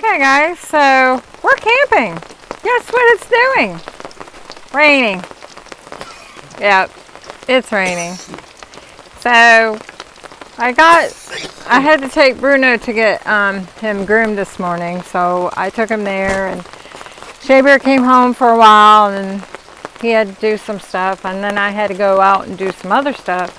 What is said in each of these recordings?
Okay guys, so we're camping. Guess what it's doing? Raining. Yep, it's raining. So I had to take Bruno to get him groomed this morning, so I took him there, and Shea Bear came home for a while and he had to do some stuff, and then I had to go out and do some other stuff.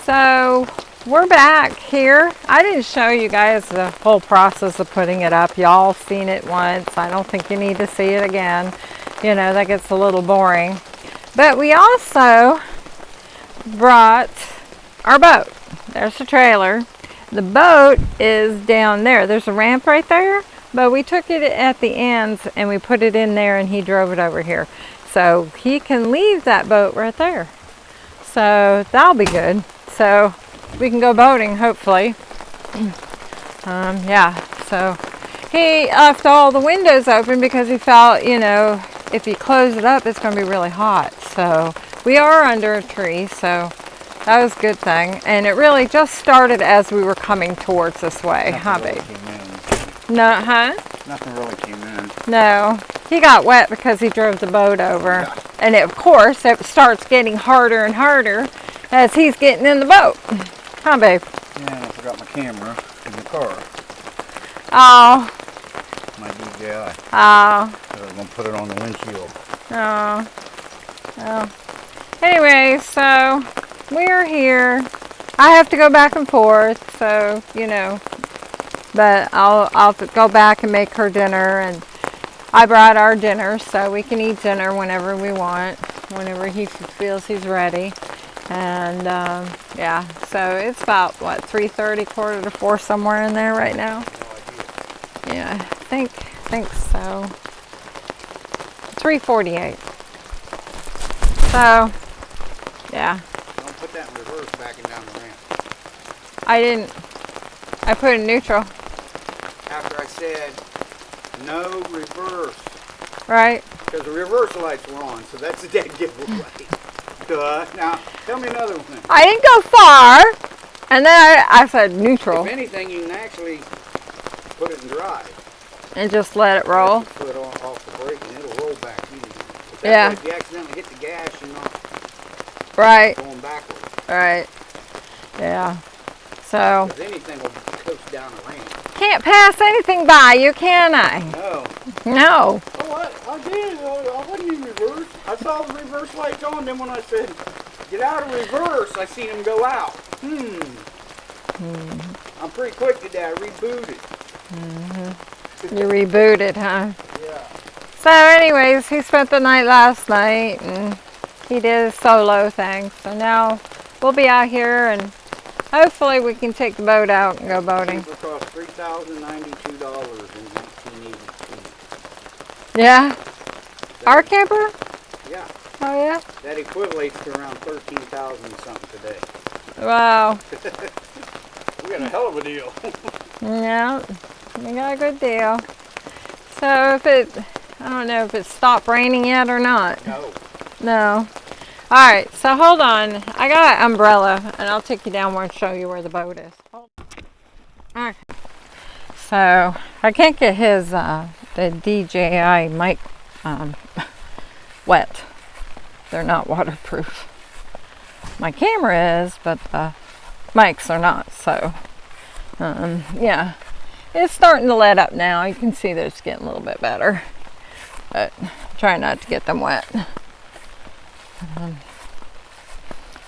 So we're back here. I didn't show you guys the whole process of putting it up. Y'all seen it once. I don't think you need to see it again. You know, that gets a little boring. But we also brought our boat. There's the trailer. The boat is down there. There's a ramp right there, but we took it at the ends and we put it in there, and he drove it over here. So he can leave that boat right there. So that'll be good. So we can go boating, hopefully. Yeah, so he left all the windows open because he felt, you know, if you close it up, it's going to be really hot. So we are under a tree, so that was a good thing. And it really just started as we were coming towards this way, huh, babe? No, huh? Nothing really came in. No, he got wet because he drove the boat over. Yeah. And of course, it starts getting harder and harder as he's getting in the boat. Huh, babe? Yeah, and I forgot my camera in the car. Oh. My DJI. Oh. I was going to put it on the windshield. Oh. Oh. Anyway, so we're here. I have to go back and forth, so, you know. But I'll go back and make her dinner, and I brought our dinner, so we can eat dinner whenever we want, whenever he feels he's ready. And yeah, so it's about what, 3:30, quarter to 4, somewhere in there right now. Yeah, I think so. 3:48. So yeah. Don't put that in reverse backing down the ramp. I didn't. I put it in neutral. After I said no reverse. Right. Because the reverse lights were on, so that's a dead giveaway. Duh. Now, tell me another one. I didn't go far, and then I said neutral. If anything, you can actually put it in drive. And just let it roll. Put it off the brake and it'll roll back easy. But Yeah. If you accidentally hit the gas, you're not Right. going backwards. Right. Yeah. So Because anything will coast down a ramp. can't pass anything by you, can I? No. No. Oh, I did. I wasn't in reverse. I saw the reverse lights on. Then when I said, get out of reverse, I seen them go out. I'm pretty quick today. I rebooted. You rebooted, huh? Yeah. So anyways, he spent the night last night, and he did a solo thing. So now we'll be out here, and hopefully we can take the boat out and go boating. It cost $3,092 in 1982. Yeah? Our camper? Yeah. Oh yeah? That equates to around 13,000 something today. Wow. We got a hell of a deal. Yeah, you got a good deal. So I don't know if it stopped raining yet or not. No. No. All right, so hold on. I got an umbrella, and I'll take you down where and show you where the boat is. Okay. So I can't get his the DJI mic wet. They're not waterproof. My camera is, but the mics are not. So yeah, it's starting to let up now. You can see that it's getting a little bit better, but try not to get them wet.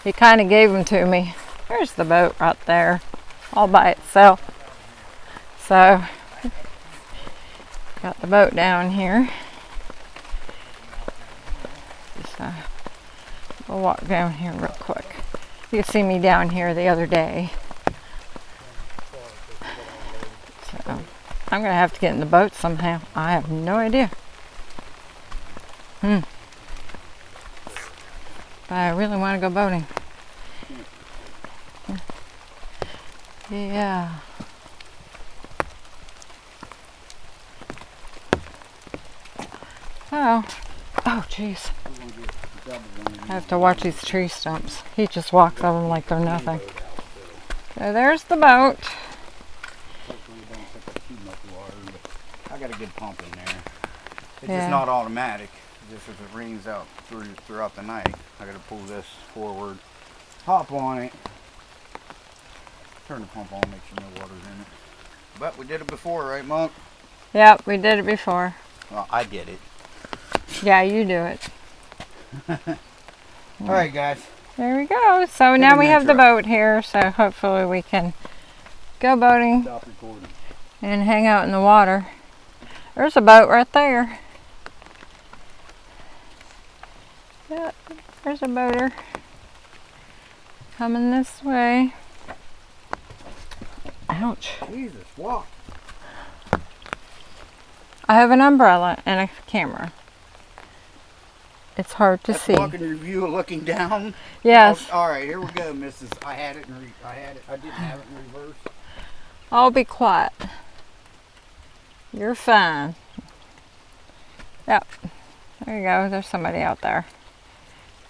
He kind of gave them to me. There's the boat right there, all by itself. So, got the boat down here. Just, we'll walk down here real quick. You can see me down here the other day. So, I'm going to have to get in the boat somehow. I have no idea. But I really want to go boating. Yeah. Oh jeez. I have to watch these tree stumps. He just walks over them like they're nothing. So there's the boat. I got a good pump in there. It's Yeah. just not automatic. Just if it rains out throughout the night, I got to pull this forward, hop on it, turn the pump on, make sure no water's in it. But we did it before, right, Monk? Yep, we did it before. Well, I did it. Yeah, you do it. All right, guys. There we go. So Get now in we that have the truck. boat here, so hopefully we can go boating Stop recording. and hang out in the water. There's a boat right there. Yep, there's a boater coming this way. Ouch. Jesus, walk. I have an umbrella and a camera. It's hard to That's see. walking review, looking down. Yes, Oh, all right, here we go, Mrs. I had it. I didn't have it in reverse. I'll be quiet. You're fine. Yep. There you go. There's somebody out there.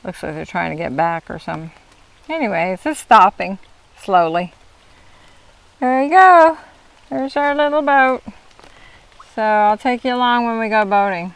Looks like they're trying to get back or something. Anyways, it's stopping slowly. There you go. There's our little boat. So I'll take you along when we go boating.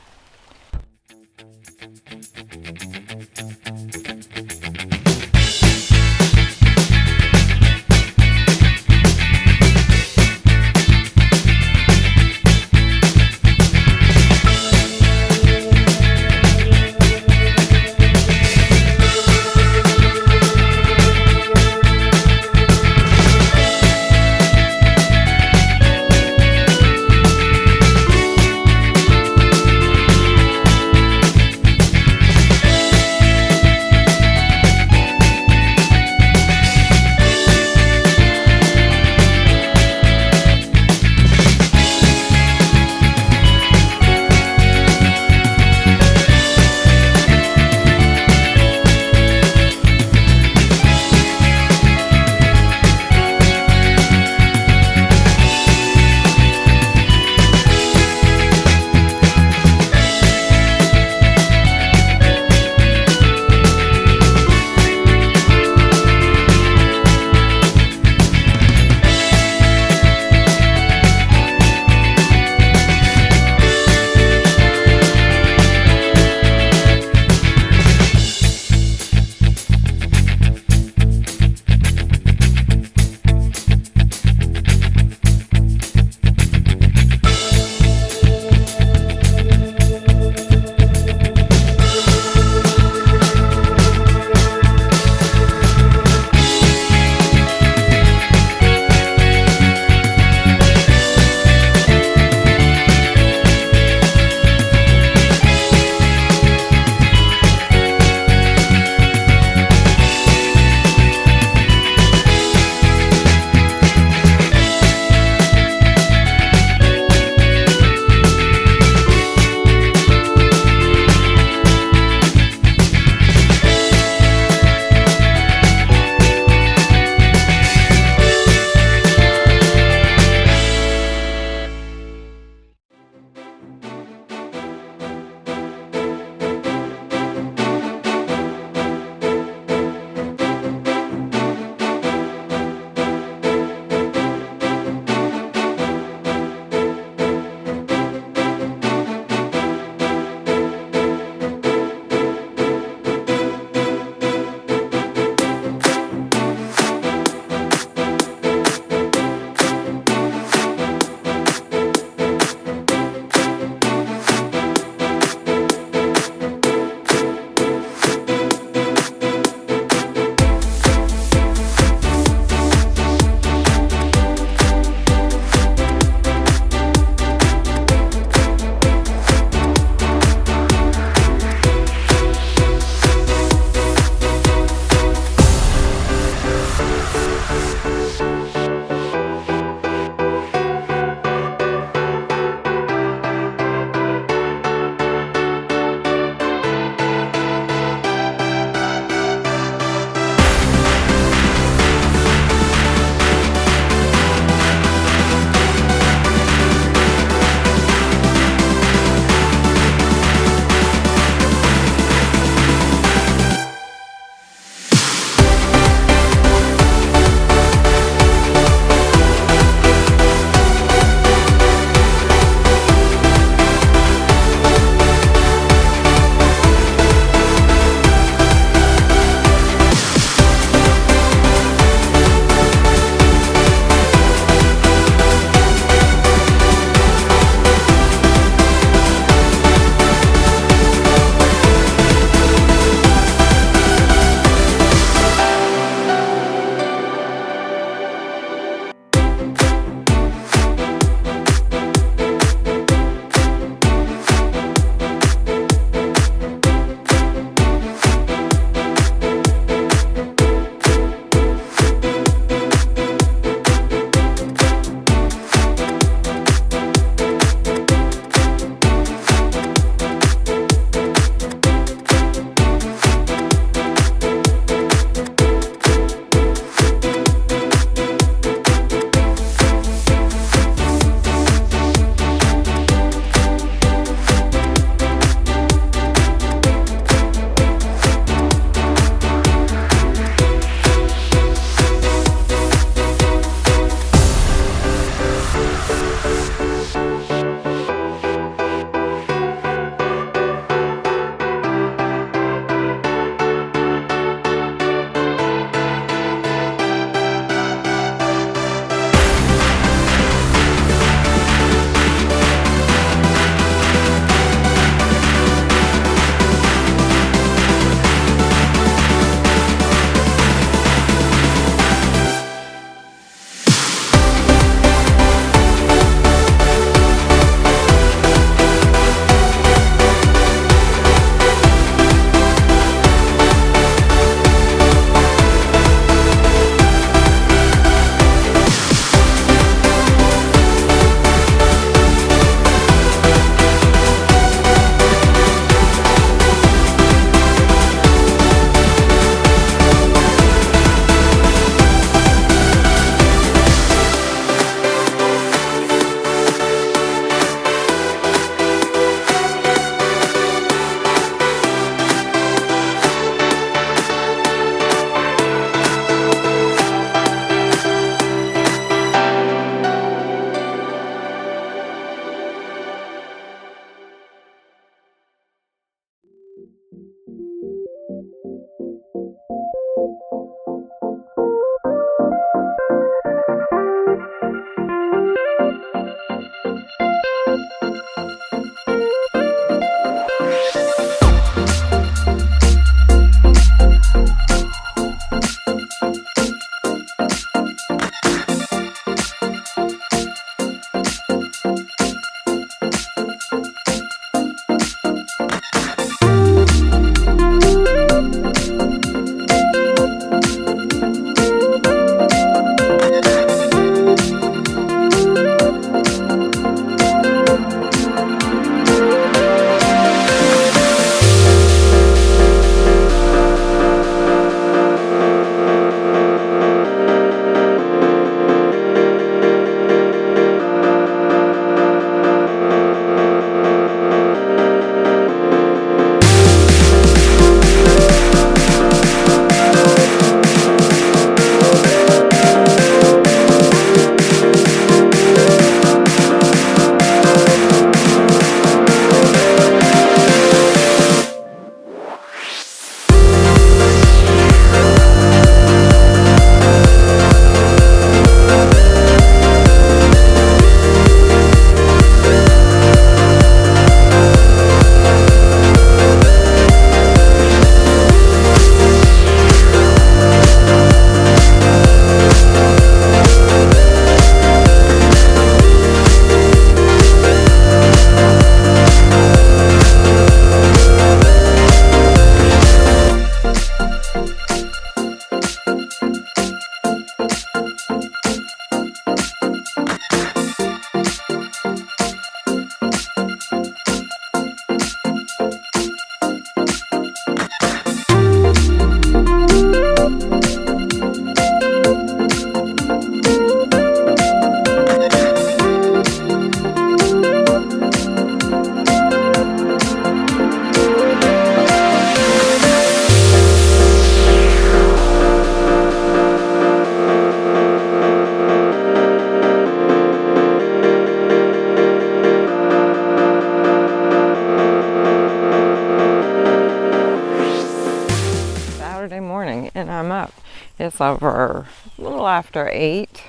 It's over a little after 8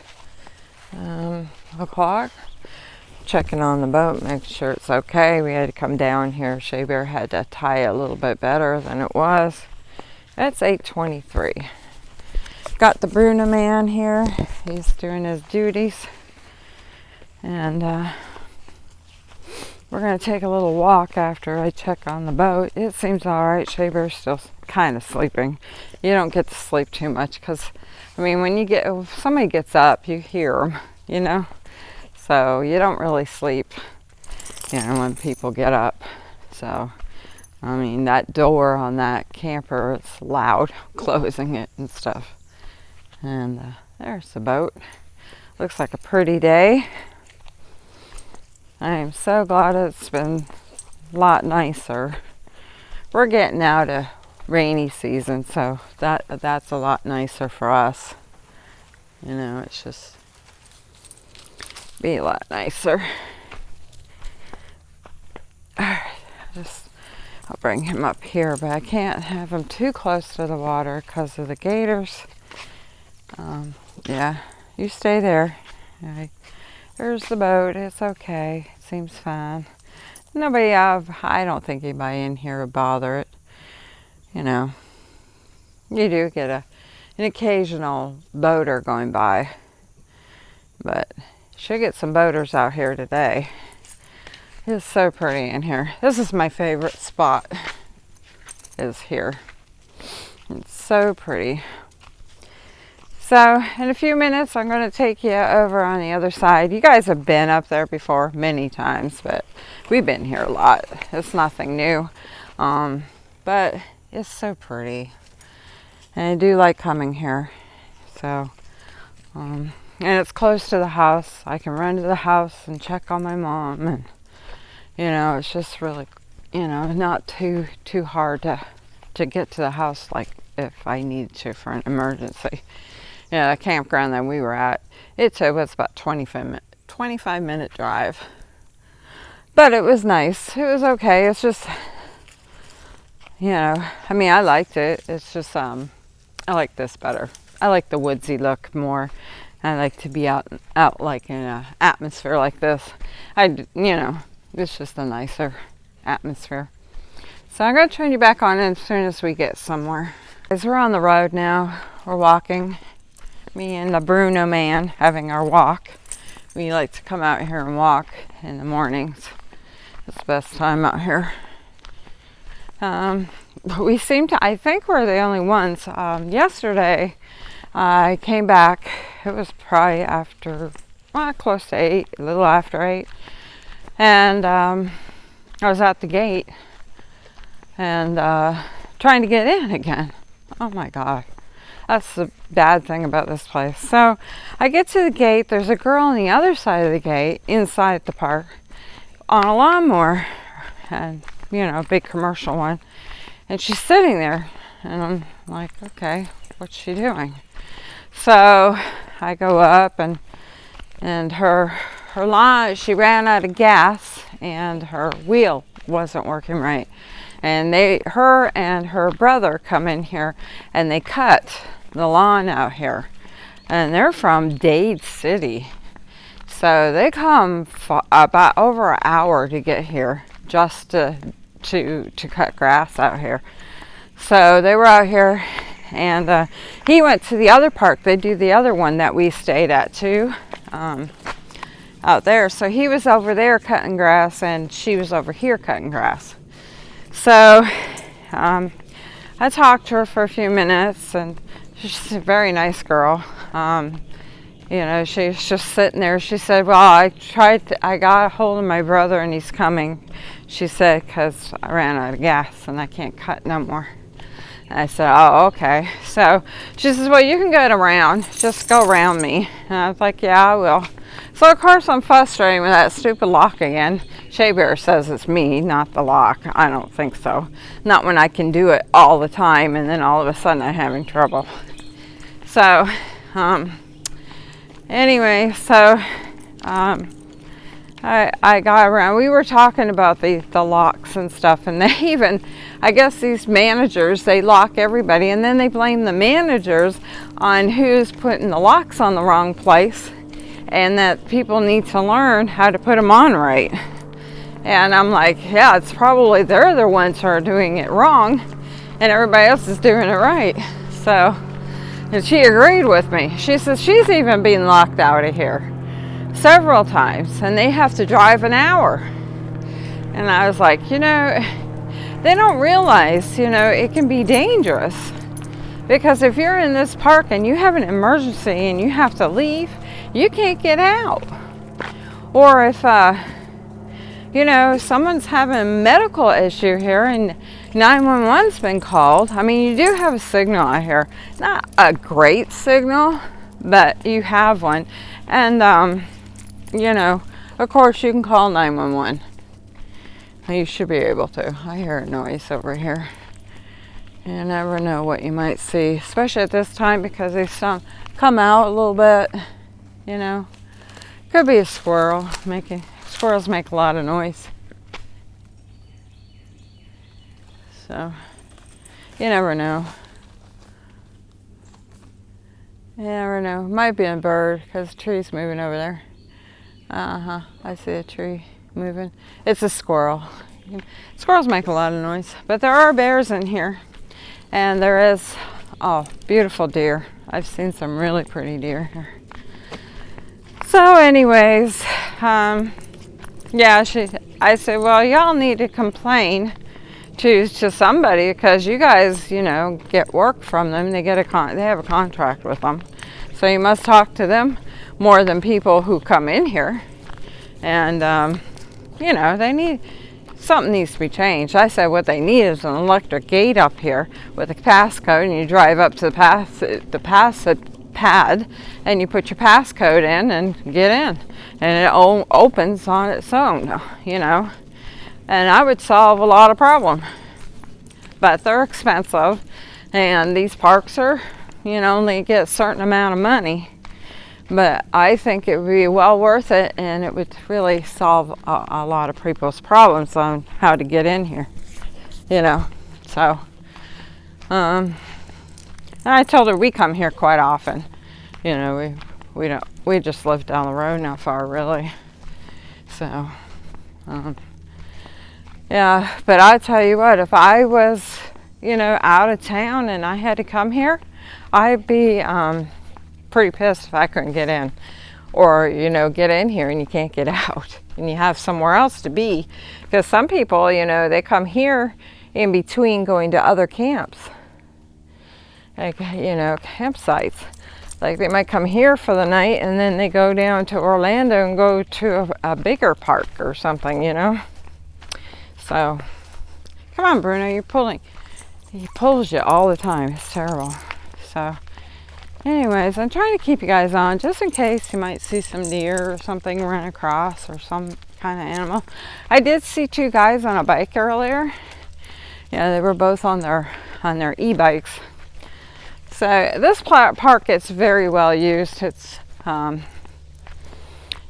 o'clock. Checking on the boat, making sure it's okay. We had to come down here. Shea Bear had to tie it a little bit better than it was. It's 8:23. Got the Bruno man here. He's doing his duties. And we're going to take a little walk after I check on the boat. It seems alright. Shea Bear's still kind of sleeping. You don't get to sleep too much because, I mean, if somebody gets up, you hear them, you know? So you don't really sleep, you know, when people get up. So, I mean, that door on that camper is loud, closing it and stuff. And there's the boat. Looks like a pretty day. I am so glad it's been a lot nicer. We're getting out of rainy season, so that's a lot nicer for us. You know, it's just be a lot nicer. Alright, I'll bring him up here, but I can't have him too close to the water because of the gators. Yeah, you stay there. Right. There's the boat. It's okay. It seems fine. I don't think anybody in here would bother it. You know, you do get an occasional boater going by, but should get some boaters out here today. It's so pretty in here. This is my favorite spot, is here. It's so pretty. So in a few minutes, I'm going to take you over on the other side. You guys have been up there before many times, but we've been here a lot. It's nothing new, but it's so pretty. And I do like coming here. So, and it's close to the house. I can run to the house and check on my mom, and you know, it's just really, you know, not too hard to get to the house, like if I need to for an emergency. Yeah, the campground that we were at, it was about 25-minute drive. But it was nice. It was okay. It's just, you know, I mean, I liked it. It's just, I like this better. I like the woodsy look more. I like to be out like in an atmosphere like this. You know, it's just a nicer atmosphere. So I'm going to turn you back on as soon as we get somewhere. As we're on the road now, we're walking. Me and the Bruno man having our walk. We like to come out here and walk in the mornings. It's the best time out here. I think we're the only ones. Yesterday, I came back. It was probably after, close to 8, a little after 8. And I was at the gate and trying to get in again. Oh my God. That's the bad thing about this place. So I get to the gate. There's a girl on the other side of the gate inside the park on a lawnmower, and you know, a big commercial one. And she's sitting there, and I'm like, okay, what's she doing? So I go up, and her lawn, she ran out of gas, and her wheel wasn't working right. And her and her brother come in here and they cut the lawn out here. And they're from Dade City. So they come about over an hour to get here just to cut grass out here. So they were out here, and he went to the other park. They do the other one that we stayed at too, out there. So he was over there cutting grass and she was over here cutting grass. So I talked to her for a few minutes, and she's a very nice girl. You know, she's just sitting there. She said, well, I got a hold of my brother and he's coming, she said, because I ran out of gas and I can't cut no more. And I said, oh, okay. So she says, well, you can go around. Just go around me. And I was like, yeah, I will. So, of course, I'm frustrated with that stupid lock again. Shea Bear says it's me, not the lock. I don't think so. Not when I can do it all the time and then all of a sudden I'm having trouble. So, anyway, so I got around. We were talking about the locks and stuff, and they even, I guess these managers, they lock everybody, and then they blame the managers on who's putting the locks on the wrong place, and that people need to learn how to put them on right. And I'm like, yeah, it's probably they're the ones who are doing it wrong, and everybody else is doing it right. So, and she agreed with me. She says she's even been locked out of here several times, and they have to drive an hour. And I was like, you know, they don't realize, you know, it can be dangerous, because if you're in this park and you have an emergency and you have to leave, you can't get out. Or if you know, someone's having a medical issue here and 911's been called. I mean, you do have a signal out here. Not a great signal, but you have one. And you know, of course you can call 911. You should be able to. I hear a noise over here. You never know what you might see, especially at this time, because they come out a little bit, you know. Could be a squirrel. Squirrels make a lot of noise. So, you never know. You never know. Might be a bird, because the tree's moving over there. I see a tree moving. It's a squirrel. Squirrels make a lot of noise. But there are bears in here. And there is, oh, beautiful deer. I've seen some really pretty deer here. So anyways, yeah, I said, well, y'all need to complain to somebody, because you guys, you know, get work from them. They have a contract with them. So you must talk to them more than people who come in here. And, you know, something needs to be changed. I said what they need is an electric gate up here with a passcode, and you drive up to the pad, and you put your passcode in and get in, and it opens on its own, you know. And I would solve a lot of problems. But they're expensive, and these parks are, you know, only get a certain amount of money. But I think it would be well worth it, and it would really solve a lot of people's problems on how to get in here, you know. So, and I told her we come here quite often. You know, we just live down the road, not far really. So, yeah, but I tell you what, if I was, you know, out of town and I had to come here, I'd be pretty pissed if I couldn't get in. Or, you know, get in here and you can't get out, and you have somewhere else to be. Because some people, you know, they come here in between going to other camps, like, you know, campsites. Like, they might come here for the night and then they go down to Orlando and go to a bigger park or something, you know. So, come on, Bruno, you're pulling. He pulls you all the time. It's terrible. So, anyways, I'm trying to keep you guys on just in case you might see some deer or something run across, or some kind of animal. I did see two guys on a bike earlier. Yeah, they were both on their e-bikes. So this park gets very well used. It's, you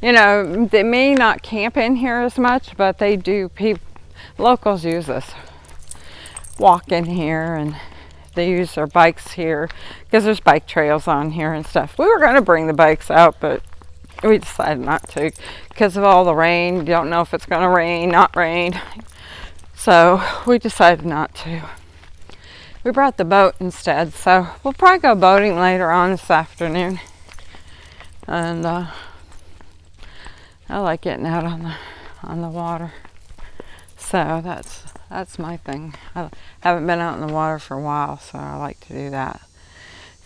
know, they may not camp in here as much, but they do. Locals use this. Walk in here, and they use their bikes here because there's bike trails on here and stuff. We were going to bring the bikes out, but we decided not to because of all the rain. You don't know if it's going to rain, not rain. So we decided not to. We brought the boat instead, so we'll probably go boating later on this afternoon. And I like getting out on the water. So that's my thing. I haven't been out in the water for a while, so I like to do that.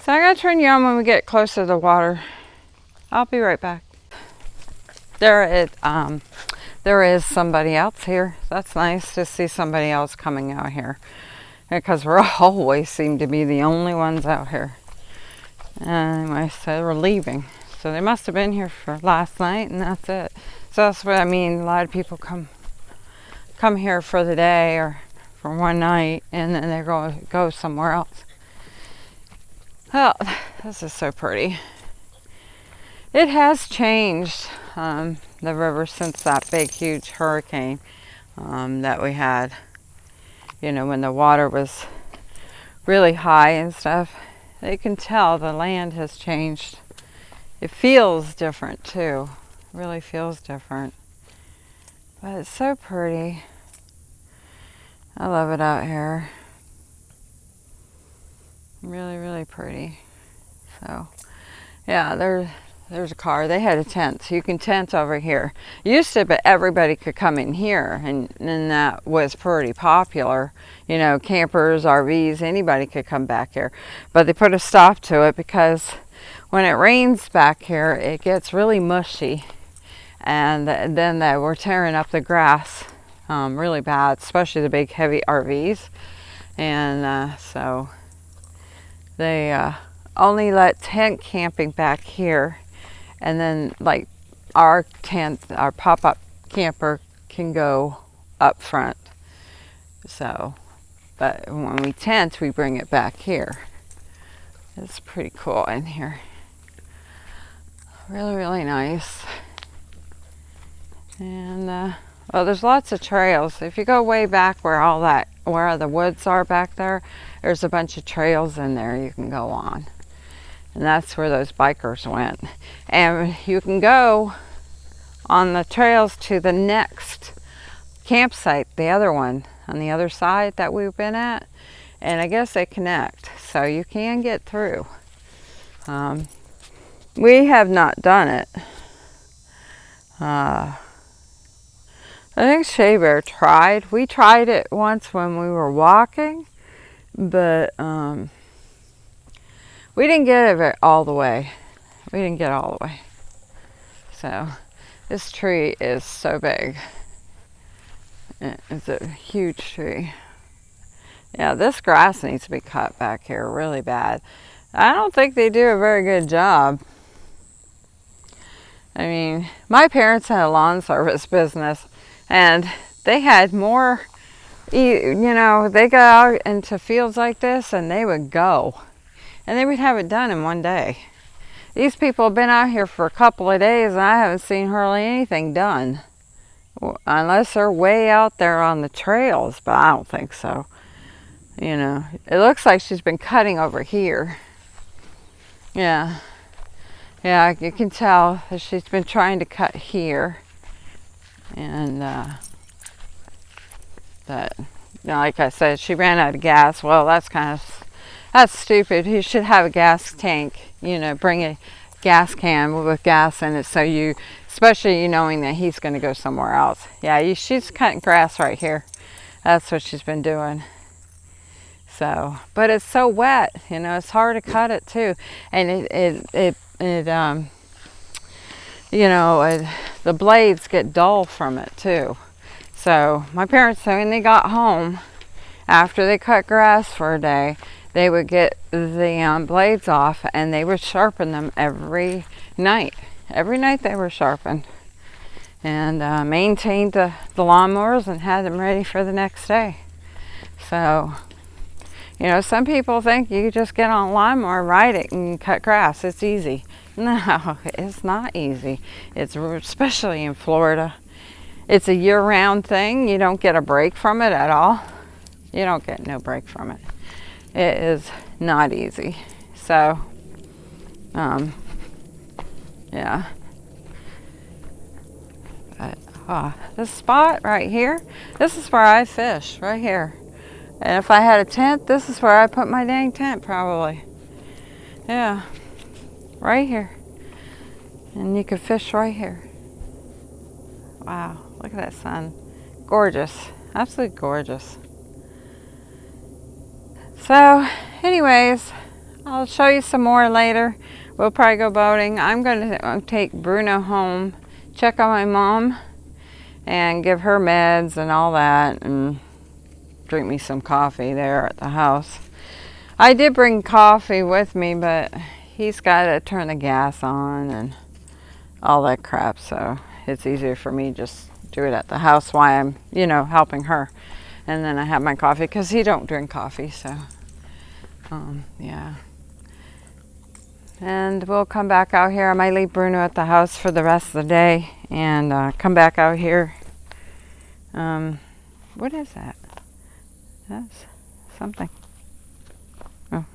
So I gotta turn you on when we get closer to the water. I'll be right back. There is somebody else here. That's nice to see somebody else coming out here, because we always seem to be the only ones out here. Anyway, so we're leaving. So they must have been here for last night, and that's it. So that's what I mean. A lot of people come here for the day or for one night, and then they go somewhere else. Oh, this is so pretty. It has changed. the river since that big, huge hurricane that we had. You know, when the water was really high and stuff. You can tell the land has changed. It feels different too. It really feels different. But it's so pretty. I love it out here. Really, really pretty. So, yeah, there's a car. They had a tent. So you can tent over here. Used to, but everybody could come in here, and that was pretty popular. You know, campers, RVs, anybody could come back here. But they put a stop to it because when it rains back here, it gets really mushy. And then they were tearing up the grass really bad, especially the big, heavy RVs. And so they only let tent camping back here. And then, like, our tent, our pop-up camper can go up front. So, but when we tent, we bring it back here. It's pretty cool in here. Really, really nice. And, well, there's lots of trails. If you go way back where the woods are back there, there's a bunch of trails in there you can go on. And that's where those bikers went. And you can go on the trails to the next campsite, the other one on the other side that we've been at. And I guess they connect, so you can get through. We have not done it. I think Shea Bear tried. We tried it once when we were walking, but we didn't get it all the way. We didn't get all the way. So this tree is so big. It's a huge tree. Yeah, this grass needs to be cut back here really bad. I don't think they do a very good job. I mean, my parents had a lawn service business, and they had more, you know, they got out into fields like this and they would go. And they would have it done in one day. These people have been out here for a couple of days and I haven't seen hardly anything done. Unless they're way out there on the trails, but I don't think so. You know, it looks like she's been cutting over here. Yeah. Yeah, you can tell that she's been trying to cut here. And, but, you know, like I said, she ran out of gas. Well, that's stupid. You should have a gas tank, you know, bring a gas can with gas in it so you, especially you knowing that he's going to go somewhere else. Yeah, she's cutting grass right here. That's what she's been doing. So, but it's so wet, you know, it's hard to cut it too. And you know, the blades get dull from it too. So my parents, when they got home, after they cut grass for a day, they would get the blades off and they would sharpen them every night. Every night they were sharpened. And maintained the lawnmowers and had them ready for the next day. So, you know, some people think you just get on a lawnmower, ride it, and cut grass. It's easy. No, it's not easy. It's especially in Florida. It's a year-round thing. You don't get a break from it at all. You don't get no break from it. It is not easy. So, yeah. But, this spot right here, this is where I fish, right here. And if I had a tent, this is where I put my dang tent, probably. Yeah, right here. And you could fish right here. Wow, look at that sun. Gorgeous, absolutely gorgeous. So, anyways, I'll show you some more later. We'll probably go boating. I'm going to take Bruno home, check on my mom, and give her meds and all that, and drink me some coffee there at the house. I did bring coffee with me, but he's got to turn the gas on and all that crap, so it's easier for me just do it at the house while I'm, you know, helping her. And then I have my coffee because he don't drink coffee, so yeah. And we'll come back out here. I might leave Bruno at the house for the rest of the day and come back out here. What is that? That's something. Oh.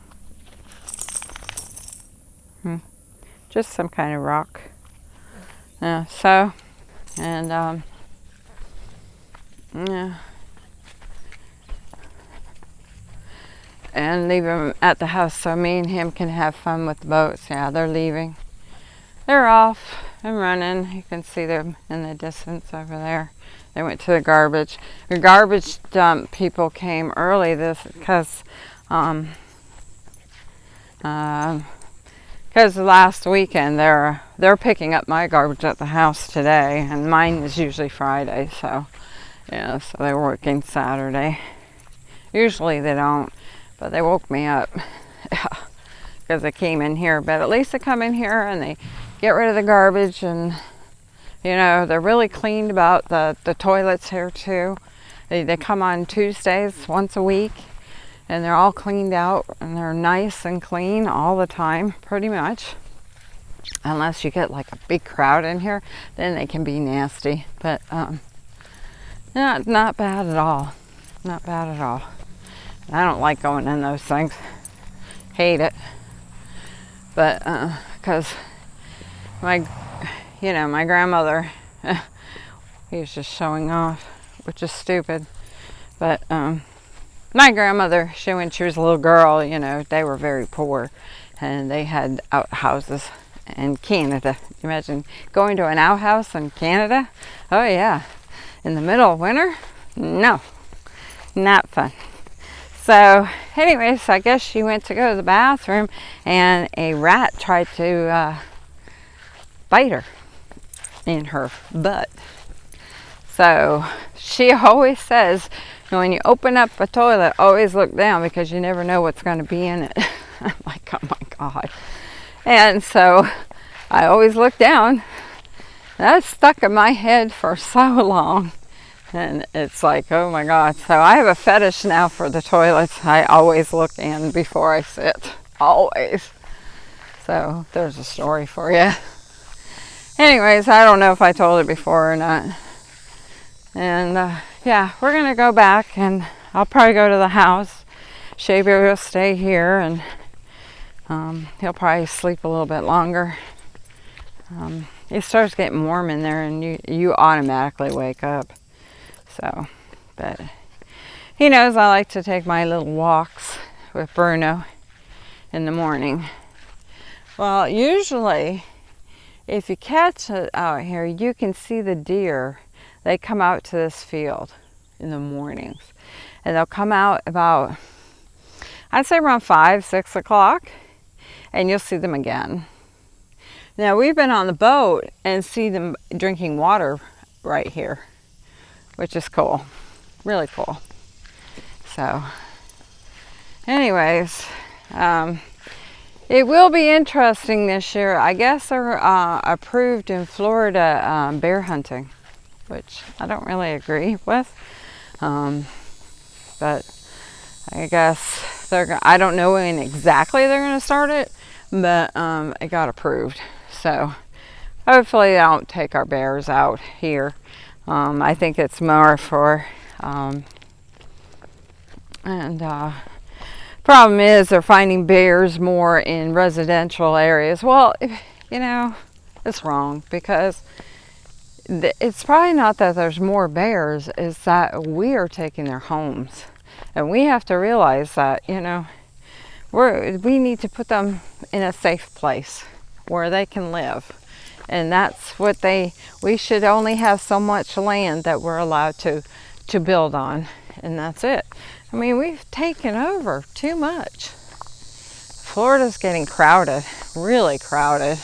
Just some kind of rock. And yeah. And leave him at the house so me and him can have fun with the boats. Yeah, they're leaving. They're off and running. You can see them in the distance over there. They went to the garbage. The garbage dump people came early because last weekend they're picking up my garbage at the house today, and mine is usually Friday. So yeah, so they're working Saturday. Usually they don't. But they woke me up because they came in here. But at least they come in here and they get rid of the garbage, and they're really clean about the toilets here too. They come on Tuesdays once a week, and they're all cleaned out, and they're nice and clean all the time, pretty much. Unless you get like a big crowd in here, then they can be nasty. But not bad at all. Not bad at all. I don't like going in those things. Hate it. But because my grandmother, he was just showing off, which is stupid. But my grandmother, when she was a little girl, they were very poor, and they had outhouses in Canada. Imagine going to an outhouse in Canada? Oh yeah. In the middle of winter? No. Not fun. So anyways, I guess she went to go to the bathroom, and a rat tried to bite her in her butt. So she always says, when you open up a toilet, always look down, because you never know what's going to be in it. I'm like, oh my God. And so I always look down. That's stuck in my head for so long. And it's like, oh my God. So I have a fetish now for the toilets. I always look in before I sit. Always. So there's a story for you. Anyways, I don't know if I told it before or not. And yeah, we're going to go back, and I'll probably go to the house. Shabby will stay here, and he'll probably sleep a little bit longer. It starts getting warm in there, and you automatically wake up. So, but he knows I like to take my little walks with Bruno in the morning. Well, usually, if you catch it out here, you can see the deer. They come out to this field in the mornings. And they'll come out about, I'd say around 5, 6 o'clock, and you'll see them again. Now, we've been on the boat and see them drinking water right here, which is cool. Really cool. So, anyways, it will be interesting this year. I guess they're approved in Florida bear hunting, which I don't really agree with. But I guess I don't know when exactly they're going to start it, but it got approved. So hopefully they don't take our bears out here. I think it's more for, problem is they're finding bears more in residential areas. Well, it's wrong, because it's probably not that there's more bears, it's that we are taking their homes. And we have to realize that, we need to put them in a safe place where they can live. And that's what we should only have so much land that we're allowed to build on. And that's it. I mean, we've taken over too much. Florida's getting crowded, really crowded.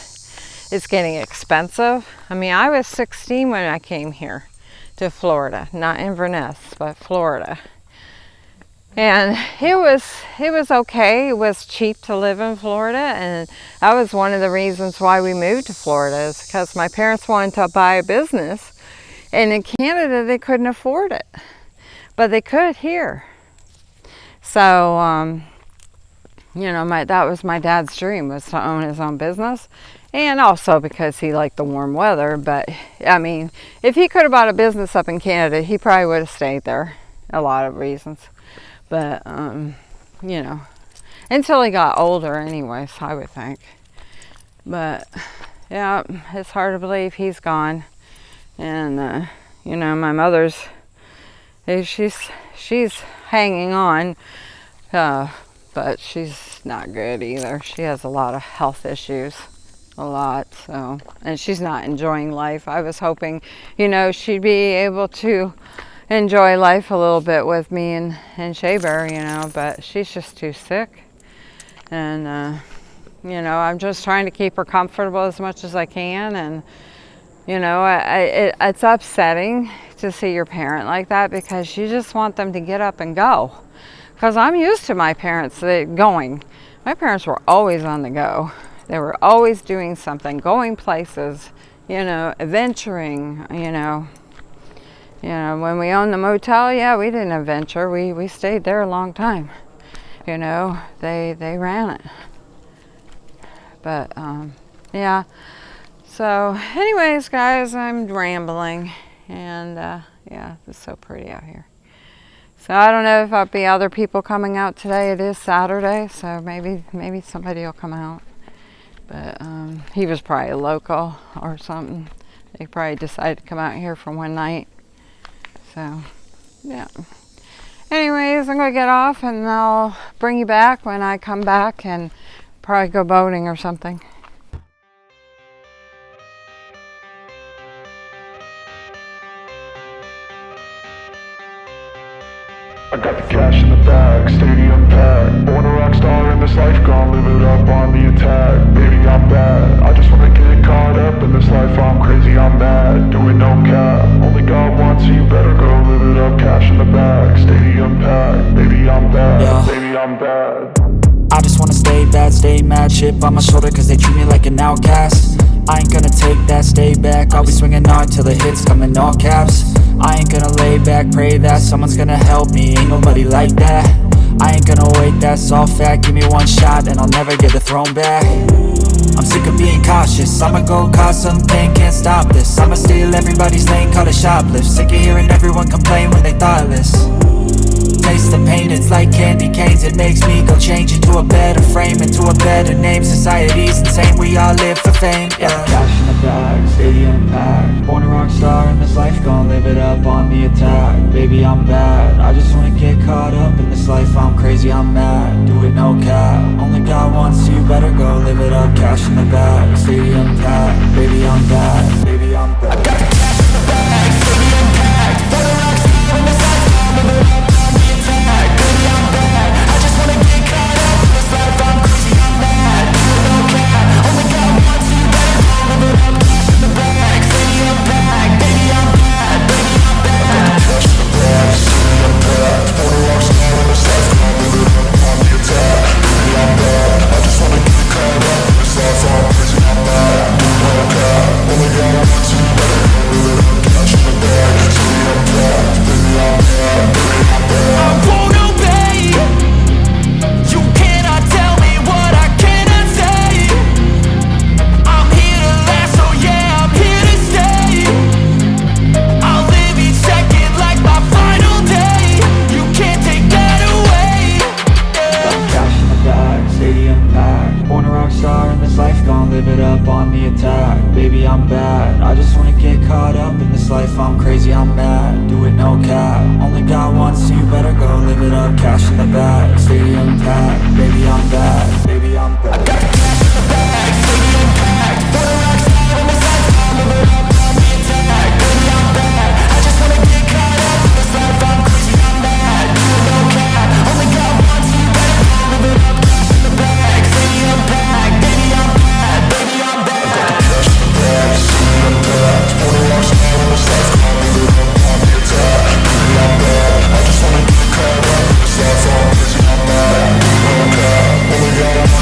It's getting expensive. I mean, I was 16 when I came here to Florida, not Inverness, but Florida. And it was okay. It was cheap to live in Florida, and that was one of the reasons why we moved to Florida, is because my parents wanted to buy a business, and in Canada they couldn't afford it, but they could here. So that was my dad's dream, was to own his own business, And also because he liked the warm weather. But I mean, if he could have bought a business up in Canada, he probably would have stayed there. A lot of reasons. But, you know, until he got older anyways, I would think. But, yeah, it's hard to believe he's gone. And, you know, my mother's, she's hanging on, but she's not good either. She has a lot of health issues. A lot, so, and she's not enjoying life. I was hoping, you know, she'd be able to enjoy life a little bit with me and Shea Bear, you know, but she's just too sick. And, you know, I'm just trying to keep her comfortable as much as I can. And, you know, it's upsetting to see your parent like that because you just want them to get up and go. Because I'm used to my parents going. My parents were always on the go. They were always doing something, going places, you know, adventuring, you know. You know, when we owned the motel, yeah, we didn't adventure. We stayed there a long time. You know, they ran it. But, yeah. So, anyways, guys, I'm rambling. And, yeah, it's so pretty out here. So, I don't know if there'll be other people coming out today. It is Saturday, so maybe somebody will come out. But he was probably a local or something. They probably decided to come out here for one night. So, yeah. Anyways, I'm going to get off and I'll bring you back when I come back and probably go boating or something. I got the cash in the bag, stadium packed. Born a rock star in this life, gon' live it up on the attack. Baby, I'm bad, I just wanna get caught up in this life. I'm crazy, I'm mad, doing no cap. Only God wants you, better go live it up. Cash in the bag, stadium packed. Baby, I'm bad, yeah. Baby, I'm bad. I just wanna stay bad, stay mad. Chip on my shoulder cause they treat me like an outcast. I ain't gonna take that, stay back. I'll be swinging hard till the hits come in all caps. I ain't gonna lay back, pray that someone's gonna help me. Ain't nobody like that. I ain't gonna wait, that's all fact. Give me one shot and I'll never get the throne back. I'm sick of being cautious, I'ma go cause something, can't stop this. I'ma steal everybody's lane, call it shoplift. Sick of hearing everyone complain when they thoughtless. Taste the pain, it's like candy canes. It makes me go change into a better frame, into a better name. Society's insane, we all live for fame, yeah. Cash in the bag, stadium packed. Born a rock star in this life, gon' live it up on the attack. Baby, I'm bad, I just wanna get caught up in this life. I'm crazy, I'm mad, do it no cap. Only God wants you, better go live it up. Cash in the bag, stadium packed. Baby, I'm bad, baby, I'm bad. I got the cash in the bag, stadium packed. Born a rock star in this life, gon' live it up on the attack. Baby, I'm bad, I just wanna get caught up in this life. I'm crazy, I'm mad, do it no cap. Only God wants you, better go live it up. Cash in the bag, stadium packed. Baby, I'm bad, baby, I'm bad. I got the cash in the bag, stadium packed. Born a rock star in this life, gon' live it up on the attack. Baby, I'm bad, I just wanna get caught up in this life. I'm crazy, I'm mad, do it no cap. Only God wants you, better go live it up. Cash in the bag, stadium packed. Baby, I'm bad, baby, I'm bad. I won't obey. You cannot tell me what I cannot say. I'm here to last, so yeah, I'm here to stay. I'll live each second like my final day. You can't take that away, yeah. Cash in the bag, stadium packed. Born a rock star in this life, gon' live it up on the attack. Baby, I'm bad, I just wanna get caught up in this life. I'm crazy, I'm mad, do it no cap. Only God wants you, better go live it up. Cash in the bag, stadium packed. Baby, I'm bad, baby, I'm bad. I got the cash in the bag, stadium packed. Born a rock star in this life, gon' live it up on the attack. Baby, I'm bad, I just wanna get caught up in this life. I'm crazy, I'm mad, do it no cap. Only God wants you, better go live it up. Cash in the bag, stadium packed. Baby, I'm bad, baby, I'm bad. I got the cash in the bag, stadium packed. Born a rock star in this life, gon' live it up on the attack. Baby, I'm bad, I just wanna get caught up in this life. I'm crazy, I'm mad, do it no cap. Only God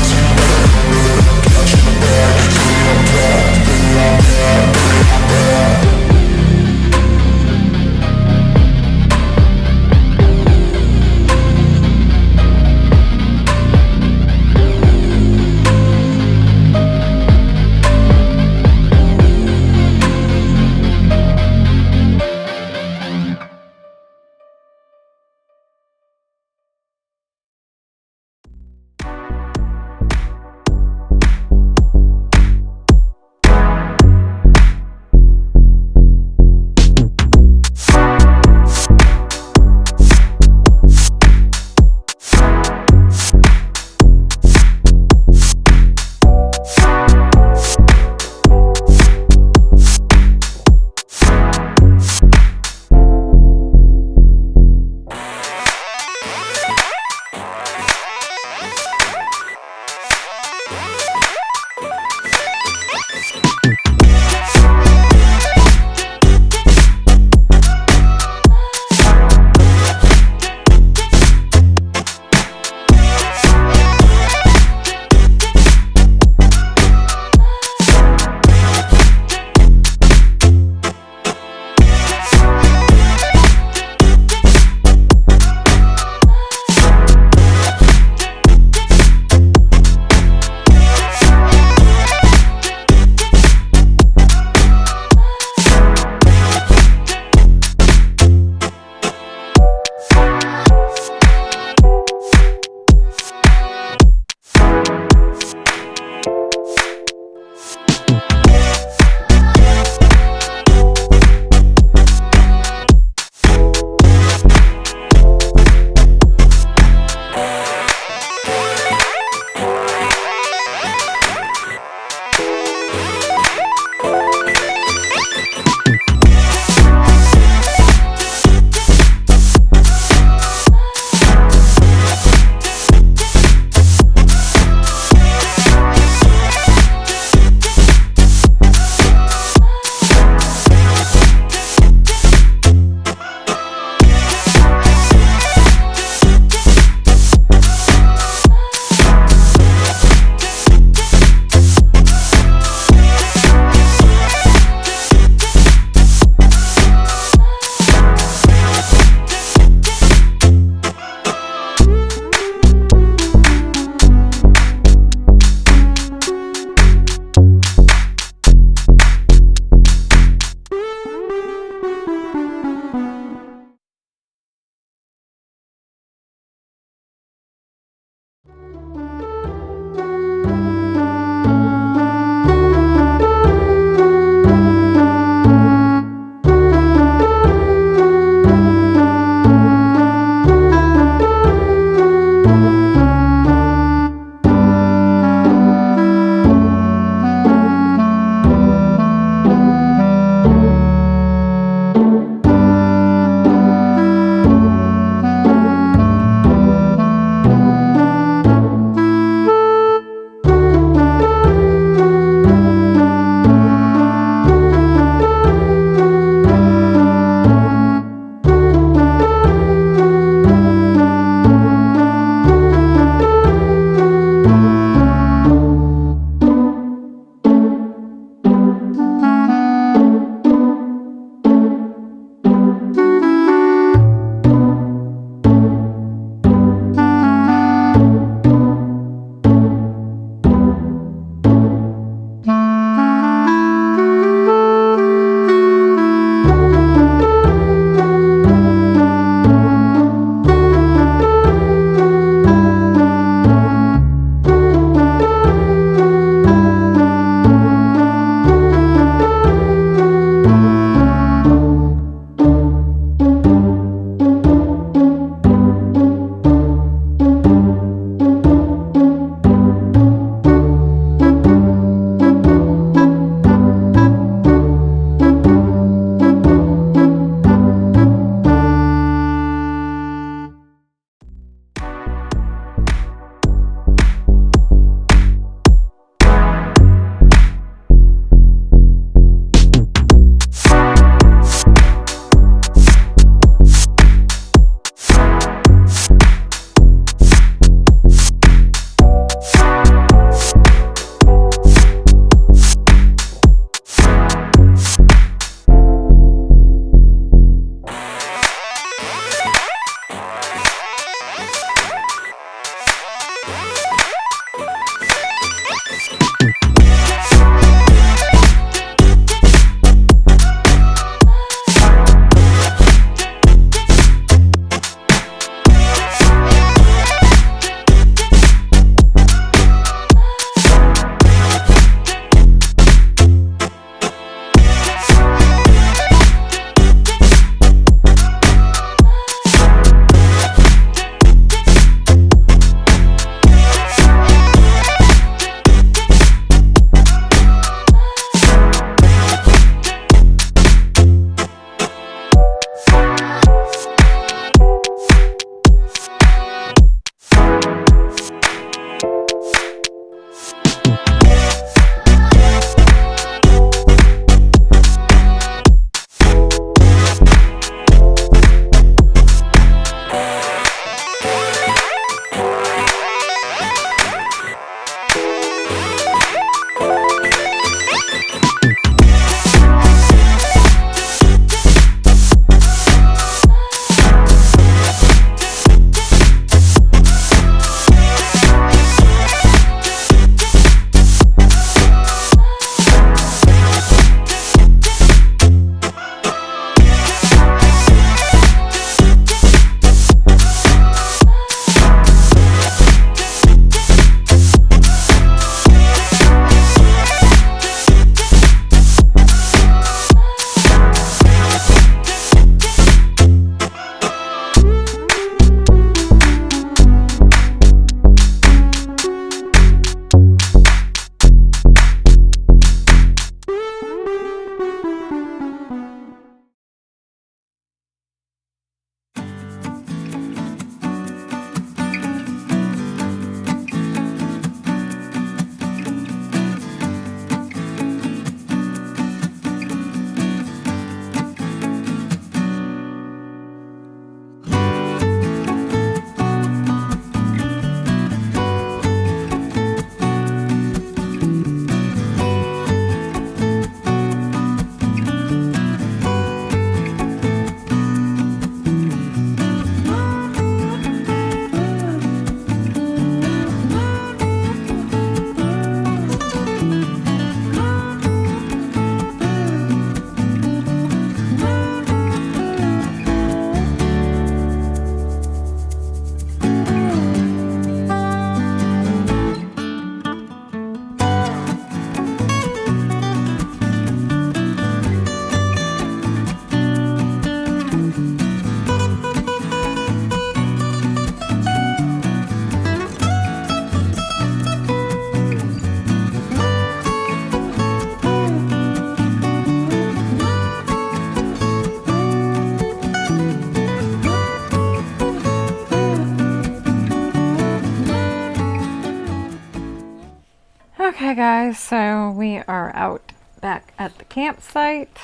guys, so we are out back at the campsite.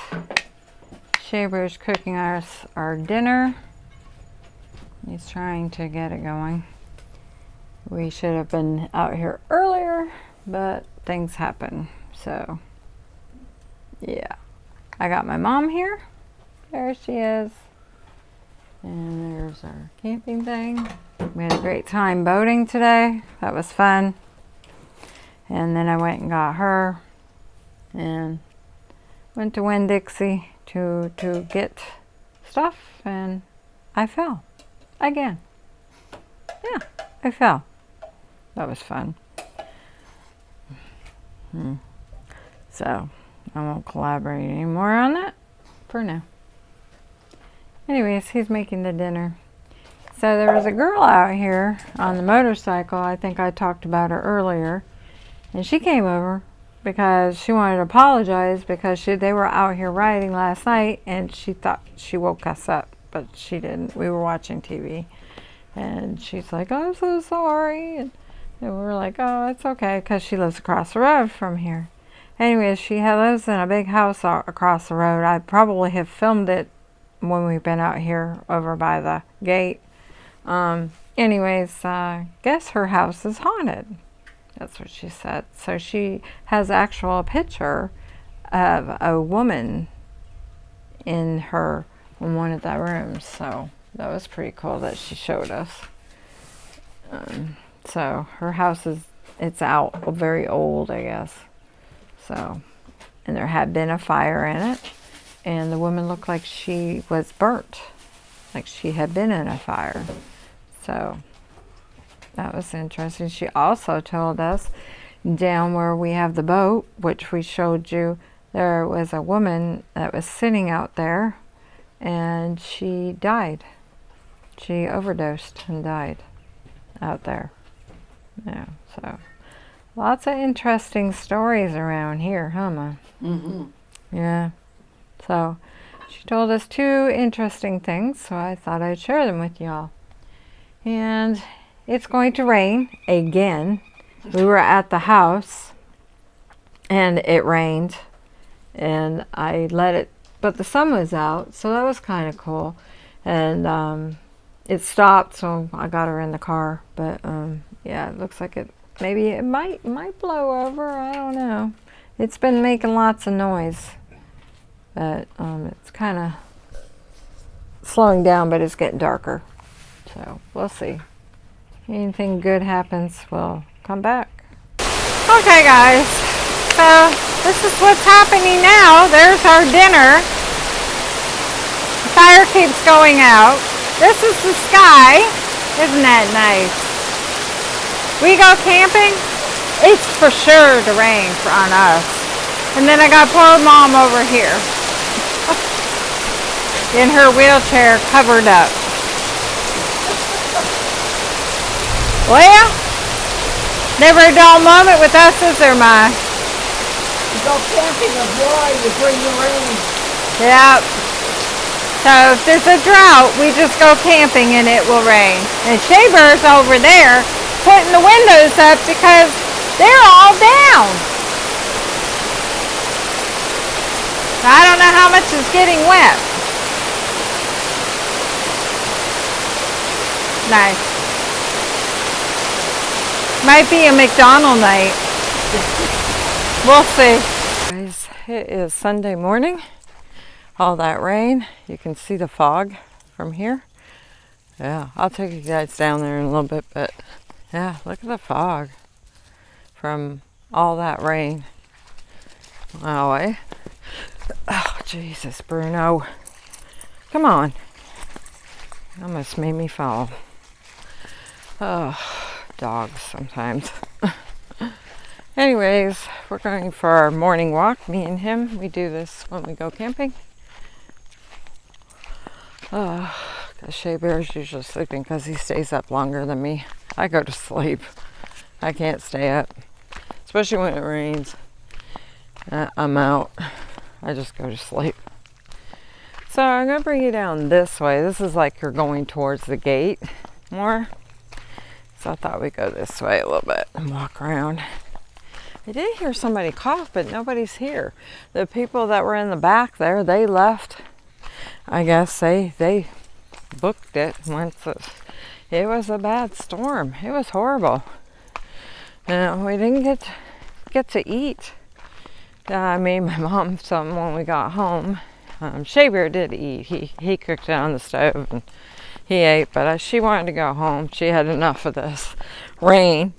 Shaber's cooking us our dinner. He's trying to get it going. We should have been out here earlier, but things happen. So yeah, I got my mom here. There she is. And there's our camping thing. We had a great time boating today. That was fun. And then I went and got her and went to Winn-Dixie to get stuff, and I fell again. Yeah, I fell. That was fun. So I won't collaborate anymore on that for now. Anyways, he's making the dinner. So there was a girl out here on the motorcycle. I think I talked about her earlier. And she came over because she wanted to apologize because they were out here riding last night and she thought she woke us up, but she didn't. We were watching TV. And she's like, "I'm so sorry." And we were like, "Oh, it's okay," because she lives across the road from here. Anyways, she lives in a big house across the road. I probably have filmed it when we've been out here over by the gate. Anyways, guess her house is haunted. That's what she said. So she has actual picture of a woman in one of the rooms. So that was pretty cool that she showed us. So her house it's out, very old, I guess. So, and there had been a fire in it, and the woman looked like she was burnt, like she had been in a fire. So that was interesting. She also told us down where we have the boat, which we showed you, there was a woman that was sitting out there and she died. She overdosed and died out there. Yeah, so lots of interesting stories around here, huh, Ma? Mm-hmm. Yeah. So she told us 2 interesting things, so I thought I'd share them with y'all. And it's going to rain again. We were at the house and it rained and I let it, but the sun was out, so that was kind of cool. And it stopped, so I got her in the car. But yeah, it looks like maybe it might blow over. I don't know. It's been making lots of noise, but it's kind of slowing down, but it's getting darker. So we'll see. Anything good happens, we'll come back. Okay, guys. So this is what's happening now. There's our dinner. The fire keeps going out. This is the sky. Isn't that nice? We go camping. It's for sure to rain on us. And then I got poor Mom over here in her wheelchair covered up. Well, never a dull moment with us, is there, Ma? You go camping with Roy, you bring your rain. Yep. So if there's a drought, we just go camping and it will rain. And Shaber's over there putting the windows up because they're all down. I don't know how much is getting wet. Nice. Might be a McDonald's night. We'll see. Guys, it is Sunday morning. All that rain. You can see the fog from here. Yeah, I'll take you guys down there in a little bit, but yeah, look at the fog from all that rain. Wow, eh? Oh, Jesus, Bruno. Come on. You almost made me fall. Oh, dogs sometimes. Anyways, we're going for our morning walk, me and him. We do this when we go camping. Shea Bear's usually sleeping because he stays up longer than me. I go to sleep. I can't stay up, especially when it rains. I'm out. I just go to sleep. So I'm going to bring you down this way. This is like you're going towards the gate more. So I thought we'd go this way a little bit and walk around. I did hear somebody cough, but nobody's here. The people that were in the back there, they left. I guess they booked it once it was a bad storm. It was horrible. And we didn't get to eat. I made my mom some when we got home. Shea Bear did eat. He cooked it on the stove and he ate, but she wanted to go home. She had enough of this rain.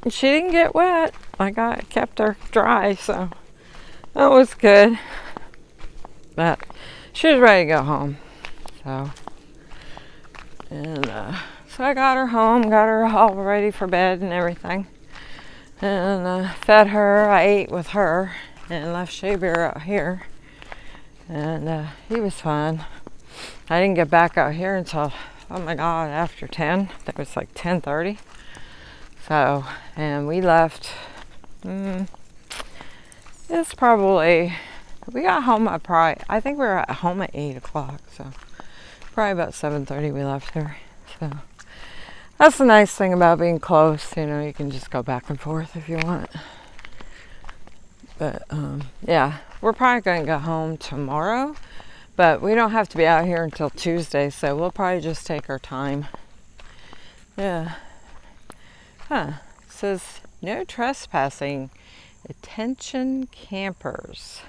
She didn't get wet. I kept her dry, so that was good. But she was ready to go home. So I got her home, got her all ready for bed and everything. And fed her. I ate with her and left Shea Bear out here. And he was fine. I didn't get back out here until, oh my God, after 10. It was like 10:30. So, and we left, it's probably, we got home at I think we were at home at 8 o'clock. So probably about 7:30 we left here. So that's the nice thing about being close. You know, you can just go back and forth if you want. But yeah, we're probably going to go home tomorrow. But we don't have to be out here until Tuesday, so we'll probably just take our time. Yeah. Huh. It says no trespassing. Attention campers.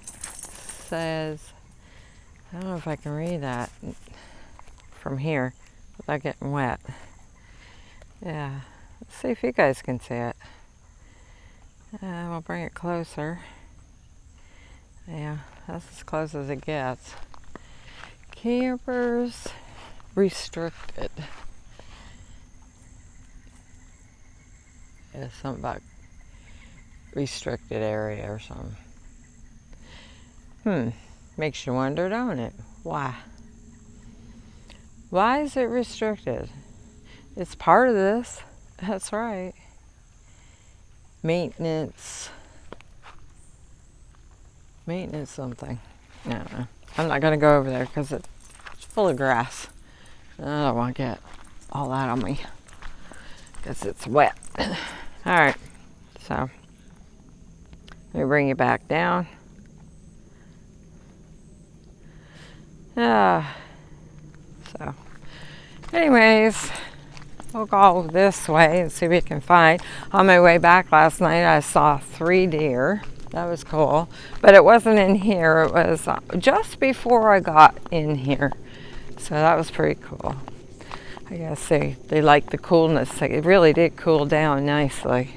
It says, I don't know if I can read that from here without getting wet. Yeah. Let's see if you guys can see it. We'll bring it closer. Yeah, that's as close as it gets. Campers restricted. It's something about restricted area or something. Makes you wonder, don't it? Why? Why is it restricted? It's part of this. That's right. Maintenance something. I don't know. I'm not going to go over there because it's full of grass. I don't want to get all that on me because it's wet. All right. So let me bring you back down. So anyways, we'll go this way and see what we can find. On my way back last night, I saw 3 deer. That was cool. But it wasn't in here. It was just before I got in here. So that was pretty cool. I guess they like the coolness. It really did cool down nicely.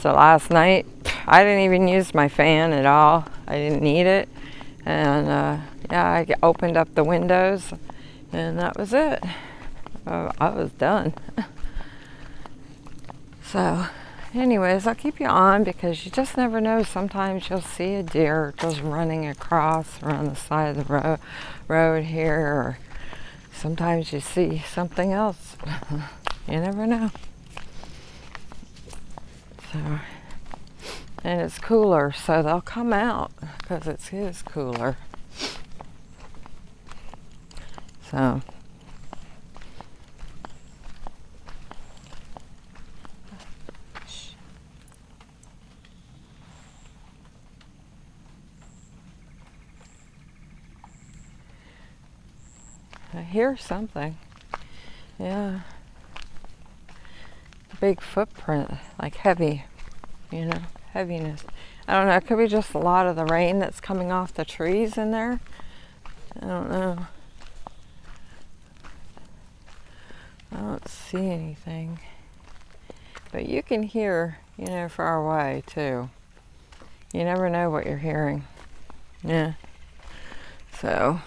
So last night, I didn't even use my fan at all. I didn't need it. And yeah, I opened up the windows and that was it. I was done. So anyways, I'll keep you on because you just never know. Sometimes you'll see a deer just running across around the side of the road here, or sometimes you see something else. You never know. So, and it's cooler, so they'll come out because it is cooler. So I hear something. Yeah. Big footprint, like heavy, heaviness. I don't know, it could be just a lot of the rain that's coming off the trees in there. I don't know. I don't see anything. But you can hear, far away too. You never know what you're hearing. Yeah. So,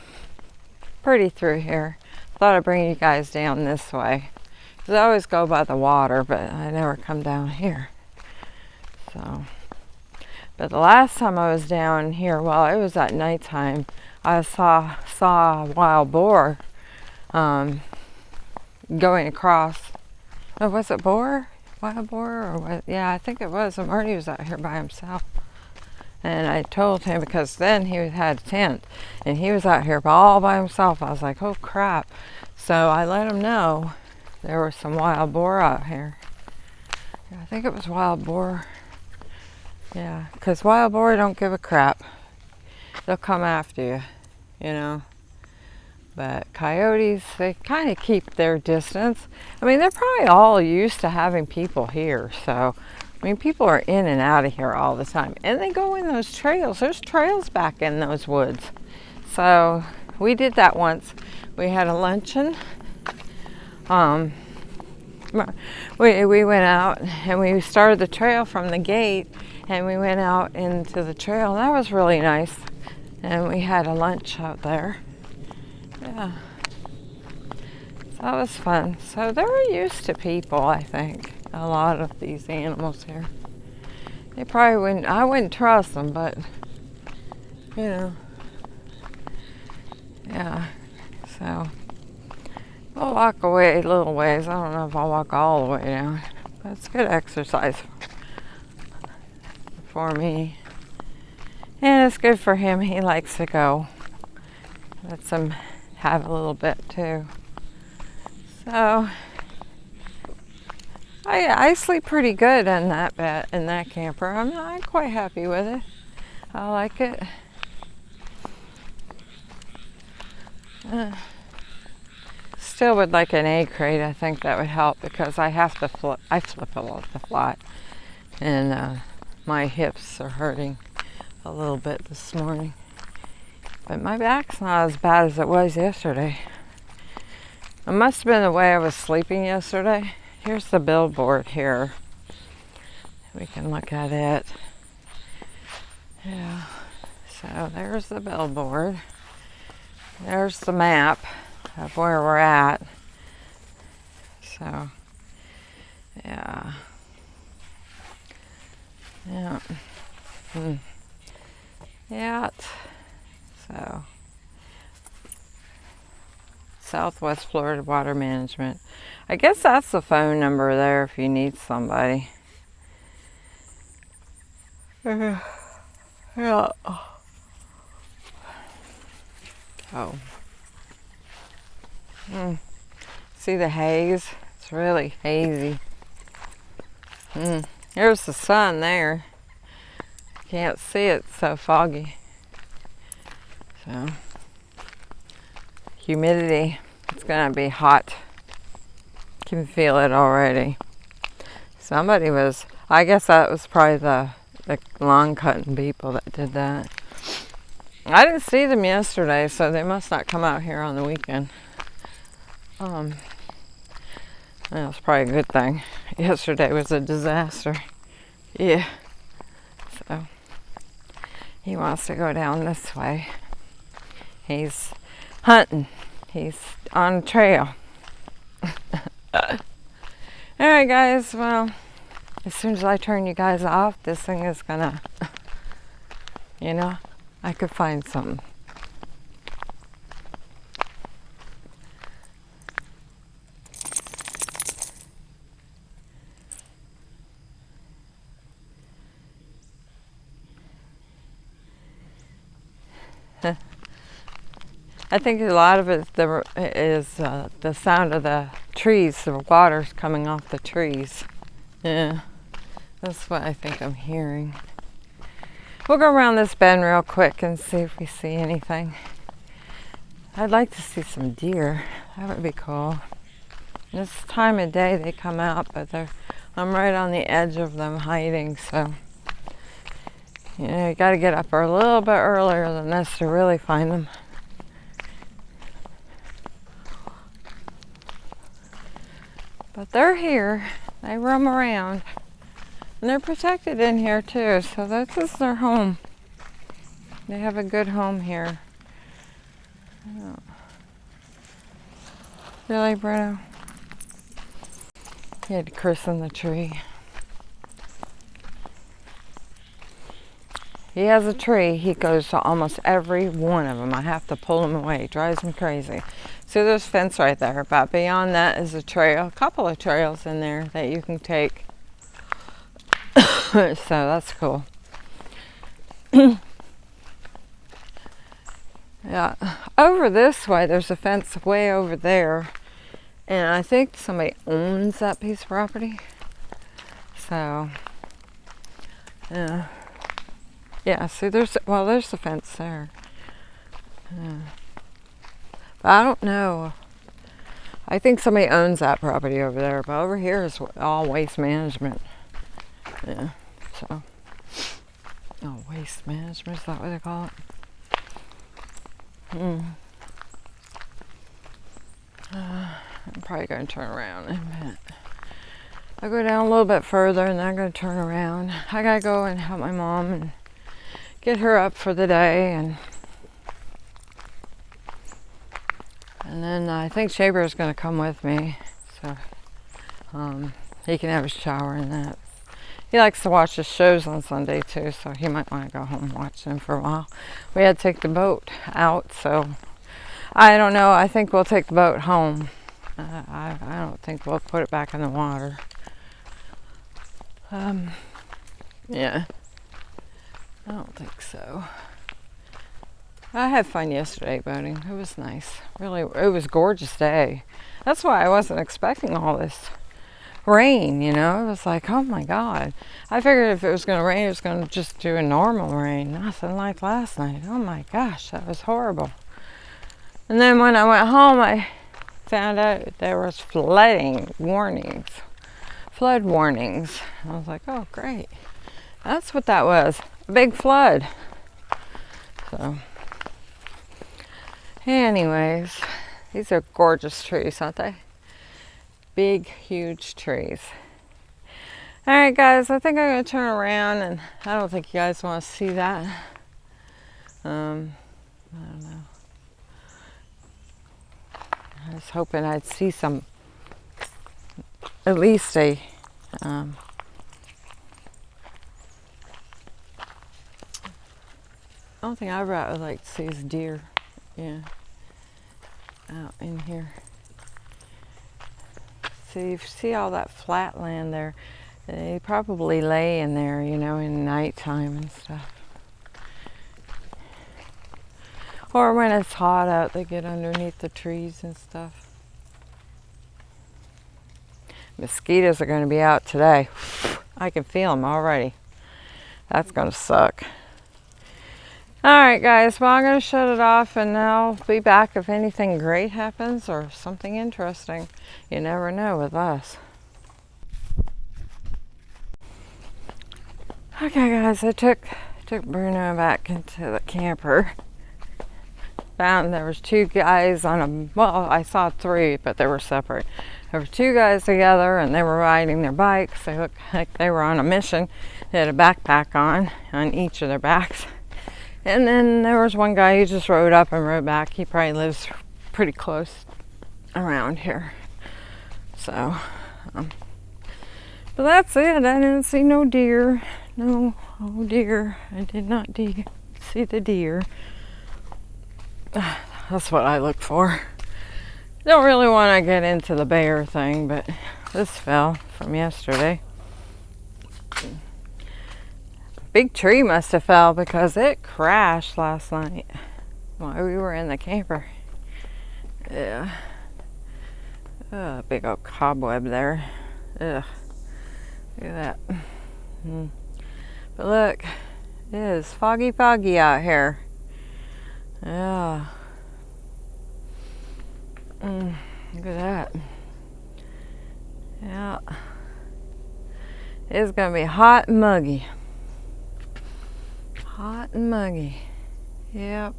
pretty through here. Thought I'd bring you guys down this way. Because I always go by the water, but I never come down here. So, but the last time I was down here, well, it was at nighttime, I saw a wild boar going across. Oh, was it boar? Wild boar? Or what? Yeah, I think it was. Marty was out here by himself. And I told him, because then he had a tent, and he was out here all by himself. I was like, oh crap. So I let him know there was some wild boar out here. I think it was wild boar. Yeah, because wild boar don't give a crap. They'll come after you, you know. But coyotes, they kind of keep their distance. I mean, they're probably all used to having people here. So, I mean, people are in and out of here all the time. And they go in those trails. There's trails back in those woods. So, we did that once. We had a luncheon. We went out and we started the trail from the gate. And we went out into the trail. That was really nice. And we had a lunch out there. Yeah. So that was fun. So they're used to people, I think. A lot of these animals here. They probably wouldn't, I wouldn't trust them, but, you know. Yeah. So I'll walk away a little ways. I don't know if I'll walk all the way down. But it's good exercise for me. And it's good for him. He likes to go. Lets him have a little bit too. So I sleep pretty good in that bed, in that camper. I'm quite happy with it. I like it. Still would like an egg crate. I think that would help because I have to flip. I flip a lot the flat, and my hips are hurting a little bit this morning. But my back's not as bad as it was yesterday. It must have been the way I was sleeping yesterday. Here's the billboard here. We can look at it. Yeah. So there's the billboard. There's the map of where we're at. So, yeah. Yeah. Yeah. So, Southwest Florida Water Management. I guess that's the phone number there if you need somebody. Yeah. Oh. See the haze? It's really hazy. There's the sun there. Can't see it, it's so foggy. So, humidity, it's gonna be hot. Can feel it already. Somebody was, I guess that was probably the lawn cutting people that did that. I didn't see them yesterday, so they must not come out here on the weekend. That's probably a good thing. Yesterday was a disaster. Yeah. So, he wants to go down this way. He's hunting. He's on a trail. Alright guys, well, as soon as I turn you guys off, this thing is gonna, you know, I could find something. I think a lot of it is the sound of the trees, the water's coming off the trees. Yeah, that's what I think I'm hearing. We'll go around this bend real quick and see if we see anything. I'd like to see some deer. That would be cool. This time of day they come out, but I'm right on the edge of them hiding, so you know, you got to get up a little bit earlier than this to really find them. But they're here. They roam around. And they're protected in here too, so this is their home. They have a good home here. Oh. Really, Bruno? He had to christen the tree. He has a tree. He goes to almost every one of them. I have to pull him away. It drives him crazy. So there's a fence right there, but beyond that is a trail, a couple of trails in there that you can take. So that's cool. Yeah, over this way, there's a fence way over there, and I think somebody owns that piece of property. So, yeah, see, there's the fence there. But I don't know. I think somebody owns that property over there, but over here is all waste management. Yeah, so. Oh, waste management, is that what they call it? I'm probably going to turn around in a minute. I'll go down a little bit further and then I'm going to turn around. I got to go and help my mom and get her up for the day. And then I think Shaber is going to come with me. So he can have a shower and that. He likes to watch the shows on Sunday too, so he might want to go home and watch them for a while. We had to take the boat out, so I don't know. I think we'll take the boat home. I don't think we'll put it back in the water. Yeah, I don't think so. I had fun yesterday boating. It was nice. Really, it was a gorgeous day. That's why I wasn't expecting all this rain, you know. It was like, oh my God. I figured if it was going to rain, it was going to just do a normal rain. Nothing like last night. Oh my gosh, that was horrible. And then when I went home, I found out there was flood warnings. I was like, oh great. That's what that was. A big flood. So, anyways, these are gorgeous trees, aren't they? Big, huge trees. All right, guys, I think I'm going to turn around, and I don't think you guys want to see that. I don't know. I was hoping I'd see some, at least a, I don't think I would like to see is deer. Yeah. Out in here. See all that flat land there. They probably lay in there, you know, in nighttime and stuff. Or when it's hot out, they get underneath the trees and stuff. Mosquitoes are going to be out today. I can feel them already. That's going to suck. Alright guys, well I'm going to shut it off and I'll be back if anything great happens or something interesting. You never know with us. Okay guys, I took Bruno back into the camper. Found there was two guys on a, well I saw three but they were separate. There were two guys together and they were riding their bikes. They looked like they were on a mission. They had a backpack on each of their backs. And then there was one guy who just rode up and rode back. He probably lives pretty close around here. So, but that's it. I didn't see no deer. No, oh deer. I did not see the deer. That's what I look for. Don't really want to get into the bear thing, but this fell from yesterday. Big tree must have fell because it crashed last night while we were in the camper. Yeah. Big old cobweb there. Ugh. Look at that. But look, it is foggy out here. Yeah. Look at that. Yeah. It's gonna be hot and muggy. Hot and muggy. Yep.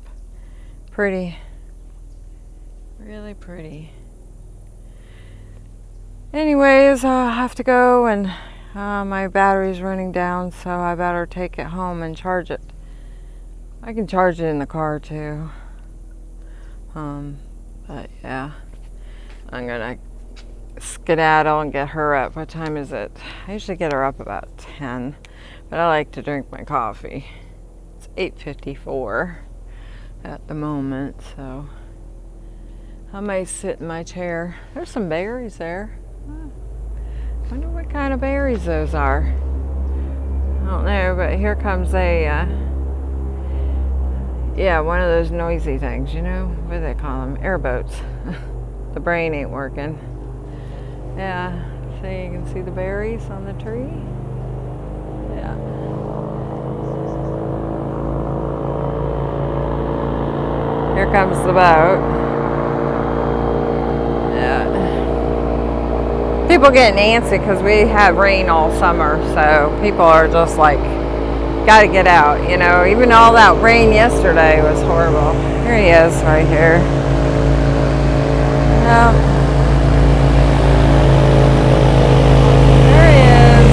Pretty. Really pretty. Anyways, I have to go and my battery's running down, so I better take it home and charge it. I can charge it in the car too. But yeah. I'm gonna skedaddle and get her up. What time is it? I usually get her up about 10, but I like to drink my coffee. 8:54 at the moment, so I may sit in my chair. There's some berries there. I wonder what kind of berries those are. I don't know, but here comes a yeah, one of those noisy things, you know, what do they call them? Airboats. The brain ain't working. Yeah, so you can see the berries on the tree. Here comes the boat. Yeah. People get antsy because we have rain all summer, so people are just like, gotta get out, you know. Even all that rain yesterday was horrible. Here he is right here. Yeah. There he is.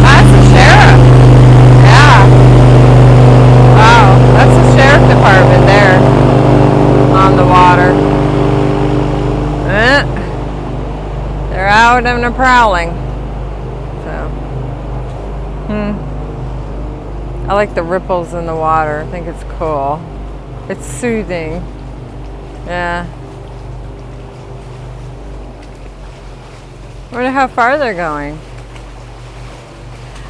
That's the sheriff. Yeah. Wow, that's the sheriff department there on the water. They're out and they're prowling. So, I like the ripples in the water. I think it's cool. It's soothing. Yeah. Wonder how far they're going.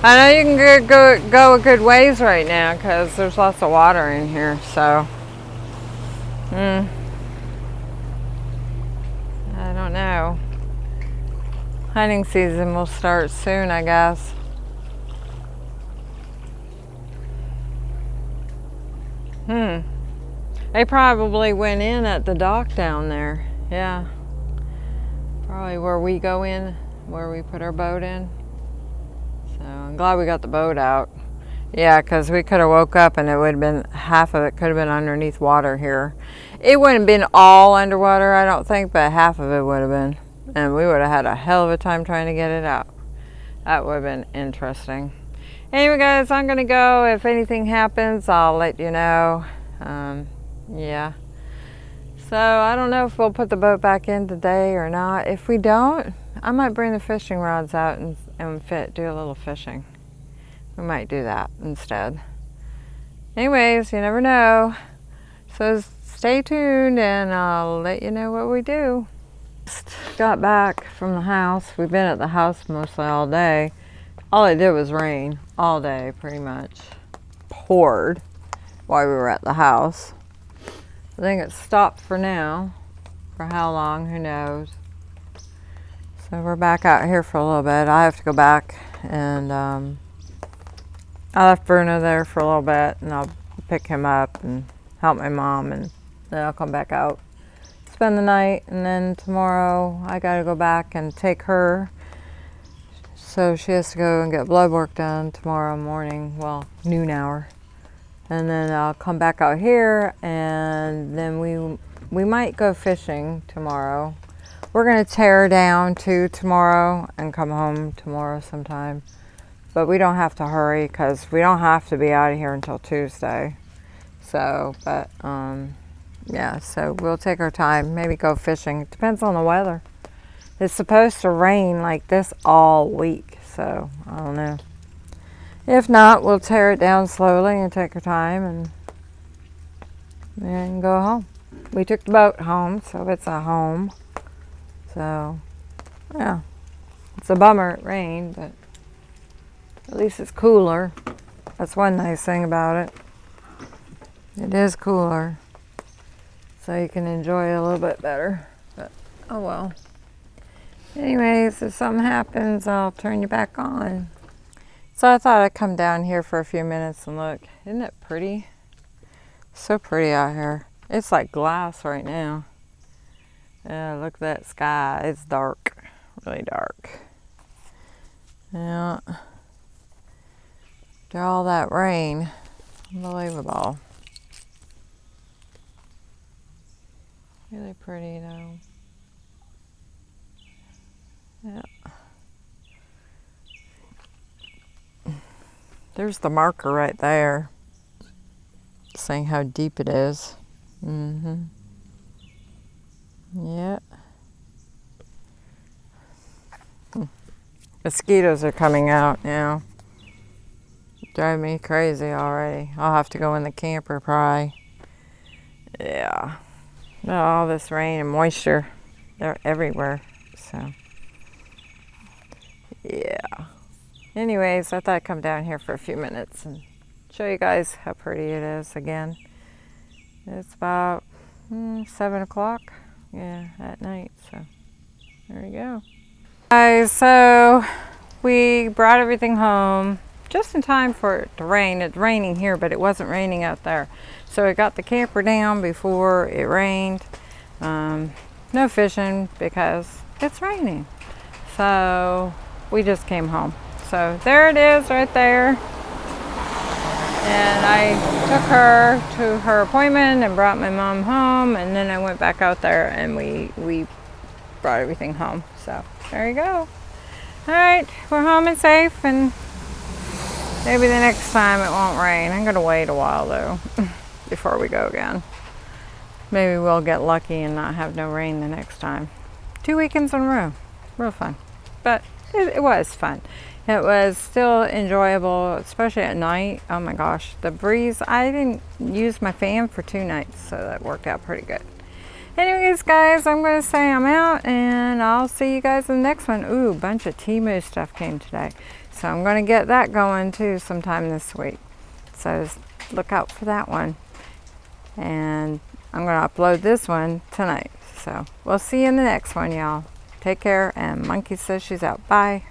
I know you can go a good ways right now because there's lots of water in here. So, I don't know. Hunting season will start soon, I guess. They probably went in at the dock down there. Yeah. Probably where we go in, where we put our boat in. So I'm glad we got the boat out. Yeah, because we could have woke up and it would have been, half of it could have been underneath water here. It wouldn't have been all underwater, I don't think, but half of it would have been. And we would have had a hell of a time trying to get it out. That would have been interesting. Anyway, guys, I'm going to go. If anything happens, I'll let you know. Yeah. So I don't know if we'll put the boat back in today or not. If we don't, I might bring the fishing rods out and do a little fishing. We might do that instead. Anyways, you never know. So stay tuned and I'll let you know what we do. Just got back from the house. We've been at the house mostly all day. All it did was rain all day, pretty much. Poured while we were at the house. I think it stopped for now. For how long, who knows. So we're back out here for a little bit. I have to go back and I left Bruno there for a little bit and I'll pick him up and help my mom and then I'll come back out, spend the night, and then tomorrow I gotta go back and take her. So she has to go and get blood work done tomorrow morning, well, noon hour. And then I'll come back out here and then we might go fishing tomorrow. We're gonna tear down too tomorrow and come home tomorrow sometime. But we don't have to hurry because we don't have to be out of here until Tuesday. So, but yeah, so we'll take our time, maybe go fishing. It depends on the weather. It's supposed to rain like this all week, so I don't know. If not, we'll tear it down slowly and take our time and go home. We took the boat home, so it's a home. So, yeah, it's a bummer it rained, but at least it's cooler. That's one nice thing about it. It is cooler, so you can enjoy it a little bit better, but oh well. Anyways, if something happens, I'll turn you back on. So I thought I'd come down here for a few minutes and look. Isn't it pretty? So pretty out here. It's like glass right now. Yeah, look at that sky. It's dark, really dark. Yeah. After all that rain, unbelievable. Really pretty though. Yeah. There's the marker right there, saying how deep it is. Yeah. Mosquitoes are coming out now. Drive me crazy already. I'll have to go in the camper probably. Yeah. All this rain and moisture, they're everywhere. So, yeah. Anyways, I thought I'd come down here for a few minutes and show you guys how pretty it is again. It's about 7 o'clock, yeah, at night, so there we go. Guys, so we brought everything home. just in time for it to rain. It's raining here, but it wasn't raining out there. So I got the camper down before it rained. No fishing because it's raining. So we just came home. So there it is right there. And I took her to her appointment and brought my mom home, and then I went back out there and we brought everything home. So there you go. All right, we're home and safe, and maybe the next time it won't rain. I'm gonna wait a while though before we go again. Maybe we'll get lucky and not have no rain the next time. 2 weekends in a row, real fun. But it was fun. It was still enjoyable, especially at night. Oh my gosh, the breeze. I didn't use my fan for 2 nights, so that worked out pretty good. Anyways, guys, I'm going to say I'm out, and I'll see you guys in the next one. Ooh, a bunch of Temu stuff came today. So I'm going to get that going too sometime this week. So just look out for that one. And I'm going to upload this one tonight. So we'll see you in the next one, y'all. Take care, and Monkey says she's out. Bye.